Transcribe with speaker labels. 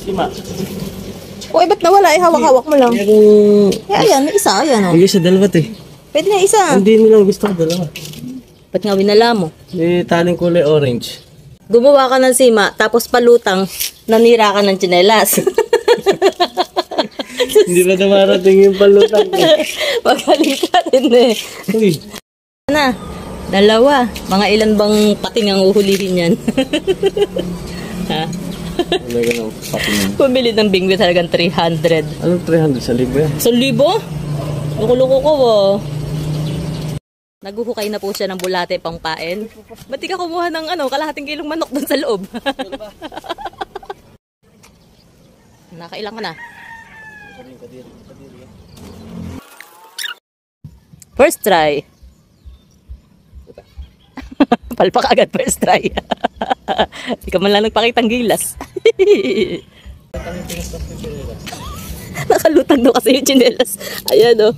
Speaker 1: Sima.
Speaker 2: Uy, ba't nawala? Hawak-hawak mo lang.
Speaker 1: Merong...
Speaker 2: Ayan, may isa. Ayan, oh.
Speaker 1: Hindi sa dalawa to eh.
Speaker 2: Pwede na isa.
Speaker 1: Hindi nilang gusto ko dalawa.
Speaker 2: Ba't nga winala mo?
Speaker 1: May taling kulay orange.
Speaker 2: Gumawa ka ng sima, tapos palutang, nanira ka ng tsinelas.
Speaker 1: Hindi ba dumarating yung palutang eh?
Speaker 2: Magaling ka rin eh.
Speaker 1: Uy.
Speaker 2: Na, dalawa. Mga ilan bang pating ang uhulihin yan? Ha?
Speaker 1: Wala ka ng pating.
Speaker 2: Pumili ng bingwi talagang 300.
Speaker 1: Anong 300 sa libo yan?
Speaker 2: 1,000? Loko-loko ko, oh. Naguhukay na po siya ng bulate pang pain. Ba't di ka kumuha ng kalahating kilong manok doon sa loob? Nakailang ka na? First try. Palpak agad first try. Di ka man lang nagpakitang gilas. Nakalutang daw kasi yung tsinelas. Ayan o,